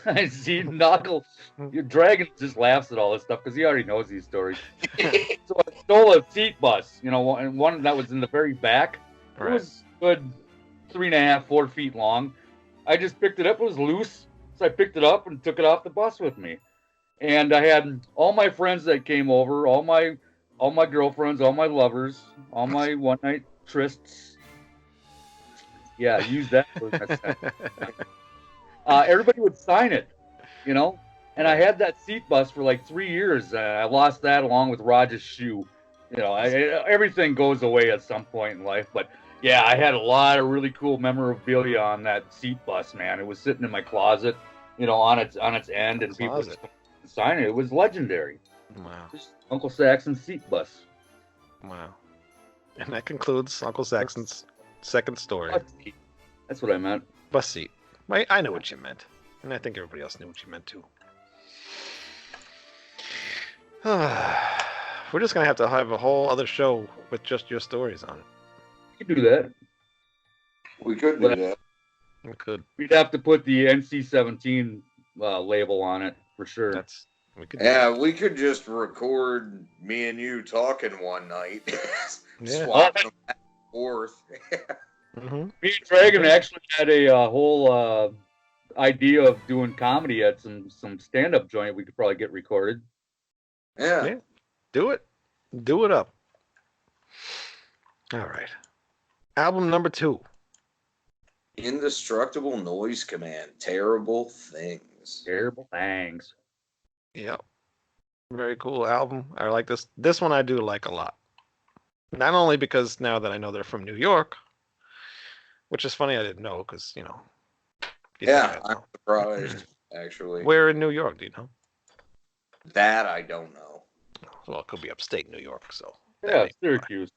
I see Knuckle. Your Dragon just laughs at all this stuff because he already knows these stories. So I stole a seat bus, and one that was in the very back. Right. It was good 3.5, 4 feet long. I just picked it up. It was loose, so I picked it up and took it off the bus with me. And I had all my friends that came over, all my girlfriends, all my lovers, all my one night trysts. Yeah, use that. Everybody would sign it, And I had that seat bus for like 3 years. I lost that along with Roger's shoe. Everything goes away at some point in life. But yeah, I had a lot of really cool memorabilia on that seat bus, man. It was sitting in my closet, on its end, and people would sign it. It was legendary. Wow. Just Uncle Saxon's seat bus. Wow. And that concludes Uncle Saxon's second story. That's what I meant. Bus seat. I know what you meant. And I think everybody else knew what you meant too. We're just going to have a whole other show with just your stories on it. We could do that. We could do that. We could. We'd have to put the NC-17 label on it for sure. We could just record me and you talking one night. Yeah. Swap them back and forth. Mm-hmm. Me and Dragon actually had a whole idea of doing comedy at some stand-up joint we could probably get recorded. Yeah. Do it. Do it up. All right. Album number 2. Indestructible Noise Command. Terrible Things. Terrible Things. Yep. Very cool album. I like this. This one I do like a lot. Not only because now that I know they're from New York, which is funny I didn't know because, Yeah, I'm surprised, actually. Where in New York, do you know? That I don't know. Well, it could be upstate New York, so. Yeah, Syracuse.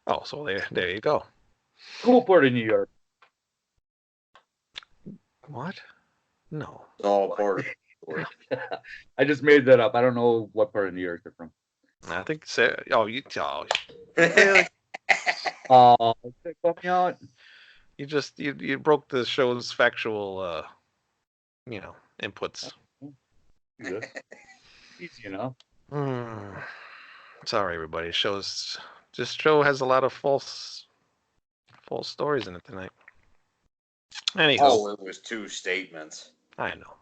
Oh, so there you go. Cool part of New York. What? No. It's all part of it. I just made that up. I don't know what part of New York they're from. I think really? Fuck me out. You just you broke the show's factual inputs. Yeah. Easy enough. Sorry everybody. This show has a lot of false stories in it tonight. Anyhow. It was 2 statements. I know.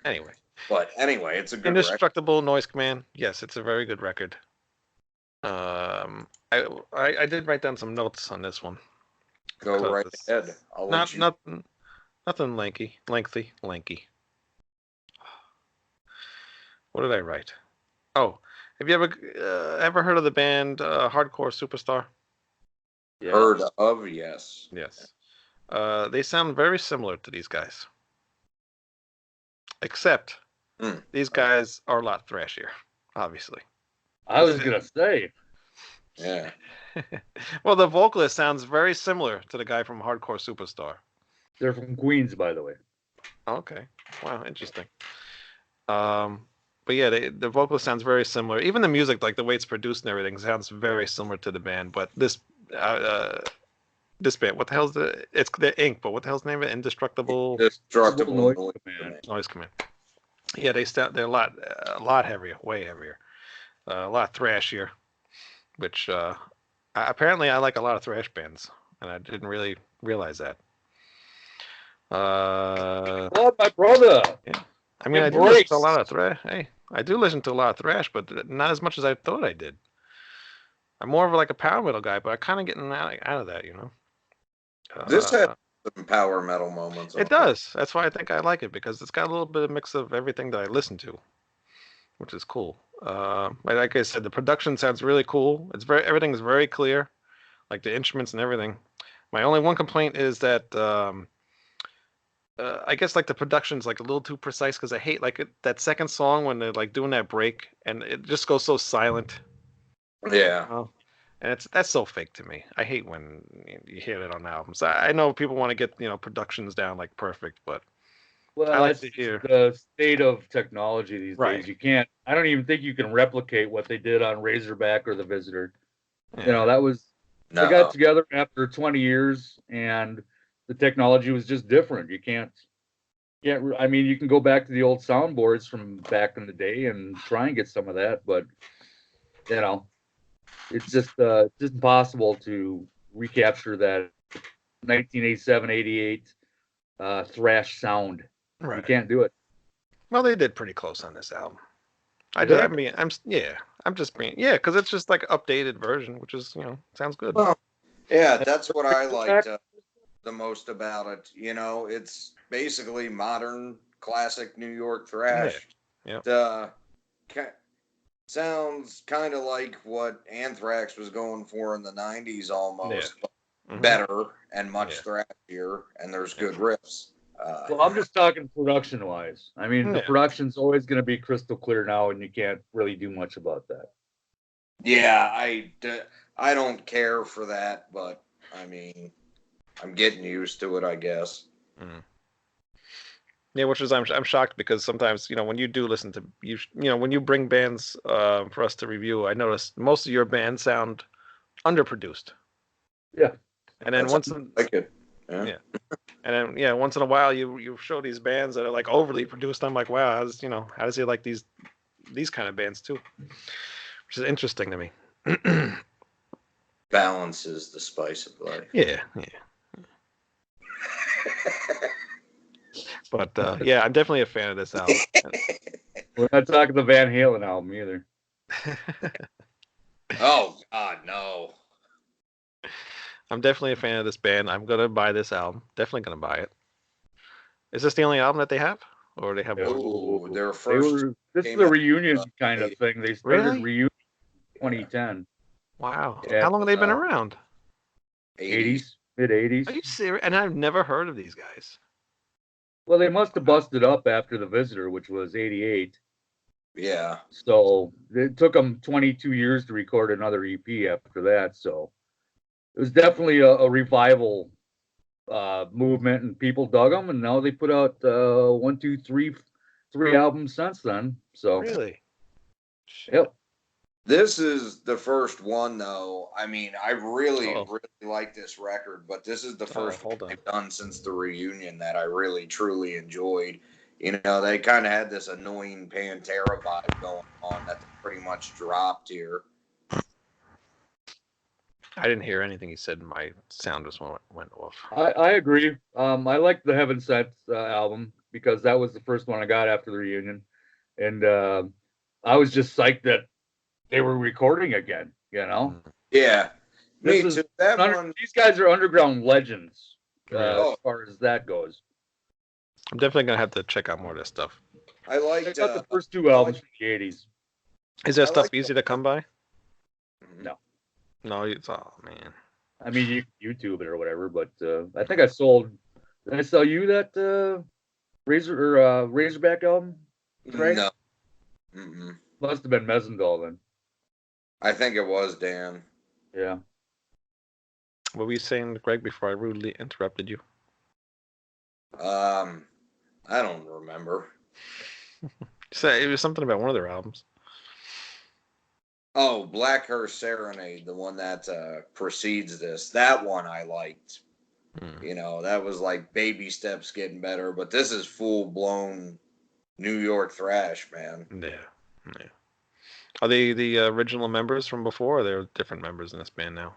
Anyway. But anyway, it's a good Indestructible Noise Command. Yes, it's a very good record. I did write down some notes on this one. Go right ahead. Nothing lengthy. What did I write? Oh, have you ever heard of the band Hardcore Superstar? Yes. Heard of, yes. Yes. They sound very similar to these guys. Except these guys are a lot thrashier, obviously. I was going to say. Yeah. Well, the vocalist sounds very similar to the guy from Hardcore Superstar. They're from Queens, by the way. Okay. Wow, interesting. But yeah, the vocalist sounds very similar. Even the music, like the way it's produced and everything, sounds very similar to the band. But this this band. What the hell's the? It's the Ink, but what the hell's the name of it? Indestructible Destructible Noise Noise Command. Command. Noise Command. Yeah, they're a lot heavier, way heavier, a lot thrashier. Which apparently I like a lot of thrash bands, and I didn't really realize that. Oh, my brother. Yeah. I mean, I do listen Embrace. to a lot of thrash. Hey, I do listen to a lot of thrash, but not as much as I thought I did. I'm more of like a power metal guy, but I kind of getting out of that, you know. This has some power metal moments. It does. That's why I think I like it, because it's got a little bit of mix of everything that I listen to, which is cool. Like I said, the production sounds really cool. Everything's very clear, like the instruments and everything. My only one complaint is that I guess like the production's like a little too precise, because I hate like that second song when they're like doing that break and it just goes so silent. Yeah. Oh, and that's so fake to me. I hate when you hear it on albums. I know people want to get productions down like perfect, but Well, I like that's to hear. the state of technology these Right. days. You can't. I don't even think you can replicate what they did on Razorback or The Visitor. Yeah. You know, that was No. they got together after 20 years, and the technology was just different. You can't. Yeah, I mean, you can go back to the old soundboards from back in the day and try and get some of that, but you know, it's just impossible to recapture that 1987, 88 thrash sound. You Right. can't do it. Well, they did pretty close on this album. Did they? I'm just being, because it's just like updated version, which is sounds good. Well, yeah, that's what I liked the most about it. It's basically modern, classic New York thrash. Yeah. Sounds kind of like what Anthrax was going for in the 90s almost, but Mhm. better and much thrashier, and there's good riffs. Well, I'm just talking production wise. I mean, the Yeah. production's always going to be crystal clear now, and you can't really do much about that. Yeah, I don't care for that, but I mean, I'm getting used to it, I guess. Mm. Yeah, which is I'm shocked, because sometimes when you do listen to when you bring bands for us to review, I notice most of your bands sound underproduced. Yeah. And then That's like it. Yeah. And then once in a while you show these bands that are like overly produced. I'm like, wow, how does he like these kind of bands too? Which is interesting to me. Balance is the spice of life. Yeah. But yeah, I'm definitely a fan of this album. We're not talking the Van Halen album either. Oh God, no. I'm definitely a fan of this band. I'm gonna buy this album. Definitely gonna buy it. Is this the only album that they have, or they have one? Oh, their first. This is came a out, reunion kind of thing. They started Really? reunion 2010. Wow. Yeah, How long have they been around? 80s. mid 80s. Are you serious? And I've never heard of these guys. Well, they must have busted up after The Visitor, which was 88. Yeah. So it took them 22 years to record another EP after that. So it was definitely a revival movement, and people dug them. And now they put out three albums since then. So Really? Shit. yep. This is the first one, though. I mean, I really, Uh-oh. really like this record, but this is the Oh, first hold one on. they've done since the reunion that I really, truly enjoyed. They kind of had this annoying Pantera vibe going on that they pretty much dropped here. I didn't hear anything he said. My sound just went off. I agree. I like the Heaven Sent album because that was the first one I got after the reunion, and I was just psyched that they were recording again. Yeah, me This too. is That one. These guys are underground legends Really? as far as that goes. I'm definitely gonna have to check out more of this stuff. I liked. Check out the first two albums from the 80s. Is that I stuff like easy the- to come by? No. No, it's man. I mean, you can YouTube it or whatever, but I think I sold. Did I sell you that Razorback album? Right? No. Mm-mm. Must have been Mesendal then. I think it was Dan. Yeah. What were you saying, Greg, before I rudely interrupted you? I don't remember. So it was something about one of their albums. Oh, Blackhurst Serenade, the one that precedes this. That one I liked. You know, that was like baby steps getting better, but this is full blown New York thrash, man. Yeah. Are they the original members from before, or they're different members in this band now?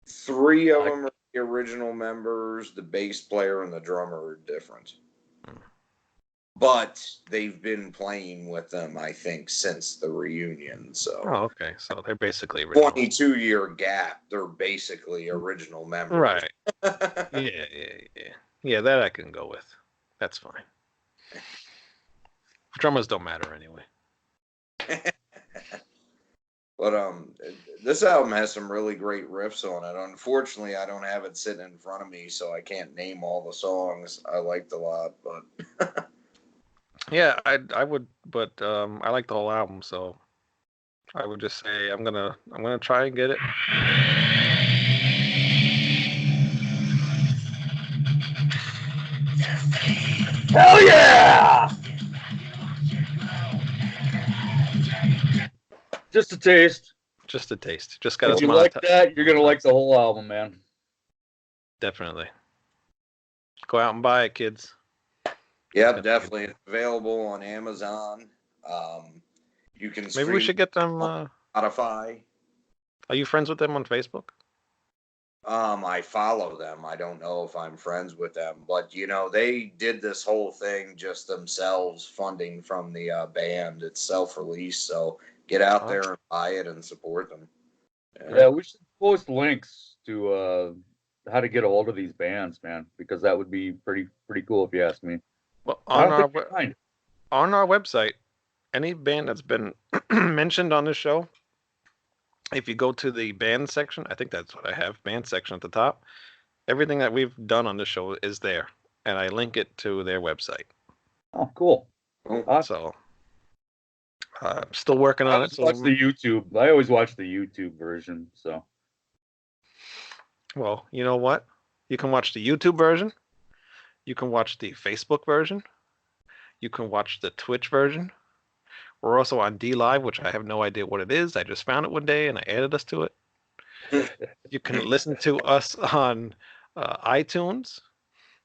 3 of them are the original members. The bass player and the drummer are different. But they've been playing with them, I think, since the reunion. So, Oh, okay. So they're basically original. 22-year gap. They're basically original members. Right. Yeah, that I can go with. That's fine. Drummers don't matter anyway. But this album has some really great riffs on it. Unfortunately, I don't have it sitting in front of me, so I can't name all the songs. I liked a lot, but Yeah, I would, but I like the whole album, so I would just say I'm gonna try and get it. Hell yeah! Just a taste. Just a taste. Just got If to you smile. like that, you're gonna like the whole album, man. Definitely. Go out and buy it, kids. yep, definitely. It's available on Amazon. You can Maybe we should get them. Spotify. Are you friends with them on Facebook? I follow them. I don't know if I'm friends with them, but you know, they did this whole thing just themselves, funding from the band. It's self-release, so get out there and buy it and support them. Yeah, we should post links to how to get a hold of these bands, man, because that would be pretty cool if you ask me. Well, I on don't our think you'll find it. on our website, any band that's been mentioned on this show, if you go to the band section, I think that's what I have, band section at the top. Everything that we've done on the show is there, and I link it to their website. Oh, cool. So, still working on it. So, watch the YouTube. I always watch the YouTube version. So, well, you know what? You can watch the YouTube version. You can watch the Facebook version. You can watch the Twitch version. We're also on D Live, which I have no idea what it is. I just found it one day and I added us to it. You can listen to us on iTunes.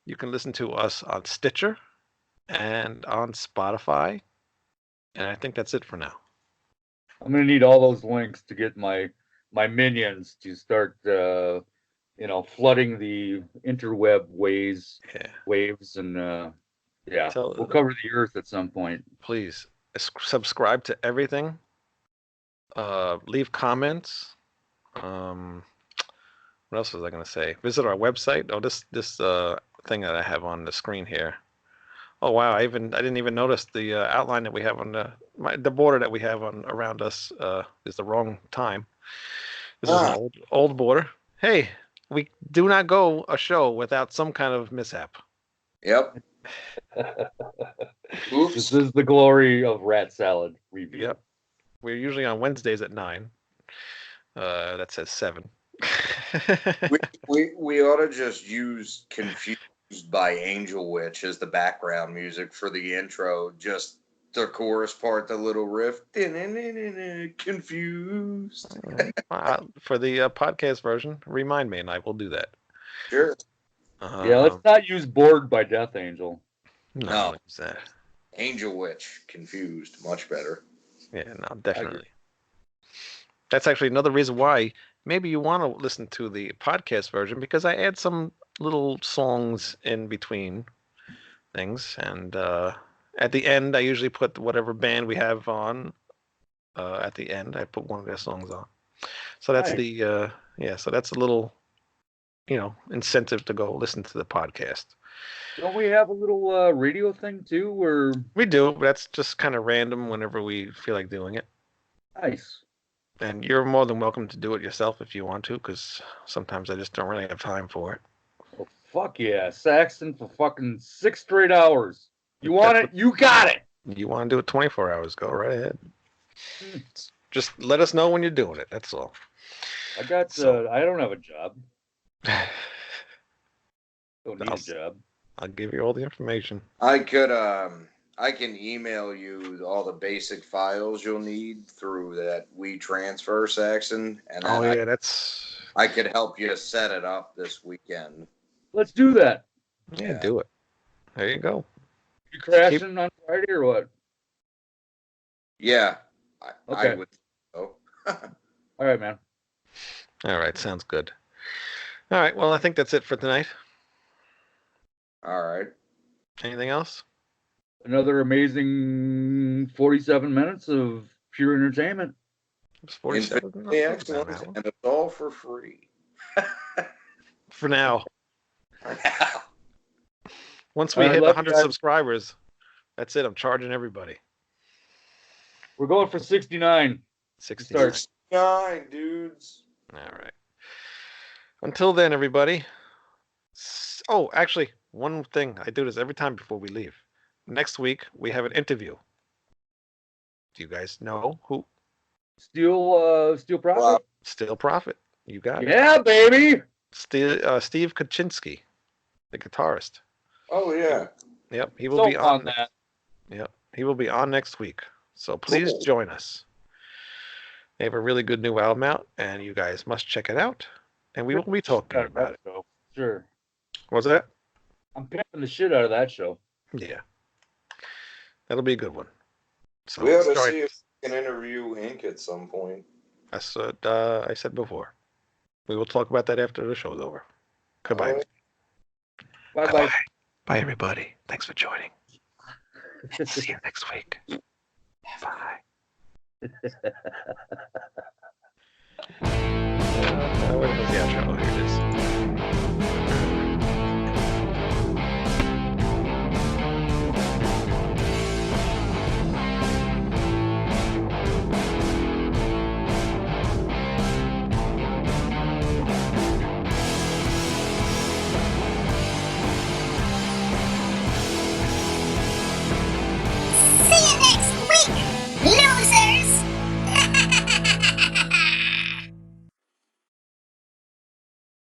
You can listen to us on Stitcher and on Spotify. And I think that's it for now. I'm gonna need all those links to get my minions to start, flooding the interweb waves, and we'll cover the earth at some point. Please subscribe to everything. Leave comments. What else was I going to say? Visit our website. Oh, this thing that I have on the screen here. Oh wow! I didn't even notice the outline that we have on the border that we have on around us is the wrong time. This is an old border. Hey, we do not go a show without some kind of mishap. Yep. Oops. This is the glory of Rat Salad review. Yep. We're usually on Wednesdays at 9. That says 7. we ought to just use Confused by Angel Witch as the background music for the intro. Just the chorus part, the little riff. Confused. For the podcast version, remind me and I will do that. Sure. Yeah, let's not use Bored by Death Angel. No. Angel Witch, Confused, much better. Yeah, no, definitely. That's actually another reason why maybe you want to listen to the podcast version, because I add some little songs in between things, and at the end I usually put whatever band we have on. At the end, I put one of their songs on. So that's so that's a little, incentive to go listen to the podcast. Don't we have a little radio thing too, where we do? But that's just kind of random whenever we feel like doing it. Nice. And you're more than welcome to do it yourself if you want to, because sometimes I just don't really have time for it. Oh, fuck yeah, Saxton for fucking 6 straight hours. You want it? You got it. You want to do it 24 hours? Go right ahead. Just let us know when you're doing it. That's all. I don't have a job. Don't need a job. I'll give you all the information. I could I can email you all the basic files you'll need through that WeTransfer section, and then Oh yeah, that's I could help you set it up this weekend. Let's do that. yeah. Do it. There you go. You crashing on Friday or what? Yeah, Okay. I would. Oh, All right, man. All right, sounds good. All right, well, I think that's it for tonight. all right. Anything else? Another amazing 47 minutes of pure entertainment. It's 47. Infinitely excellent, and it's all for free. For now. Once we I hit love you 100 guys. subscribers, that's it. I'm charging everybody. We're going for 69. 69. 69 dudes. All right. Until then, everybody. Oh, actually, one thing. I do this every time before we leave. Next week, we have an interview. Do you guys know who? Steel Profit? Wow. Steel Profit. You got it. Yeah, baby. Steve Kaczynski, the guitarist. Oh yeah. Yep, he will So be on that. Yep, he will be on next week. So please Cool. join us. They have a really good new album out, and you guys must check it out. And we will be talking about it. Show. Sure. What's that? I'm pimping the shit out of that show. Yeah, that'll be a good one. So We ought to join see if us. we can interview Ink at some point. That's what I said before. We will talk about that after the show's over. Goodbye. All right. Bye-bye. Bye. Bye, everybody. Thanks for joining. See you next week. Bye. Where was the outro?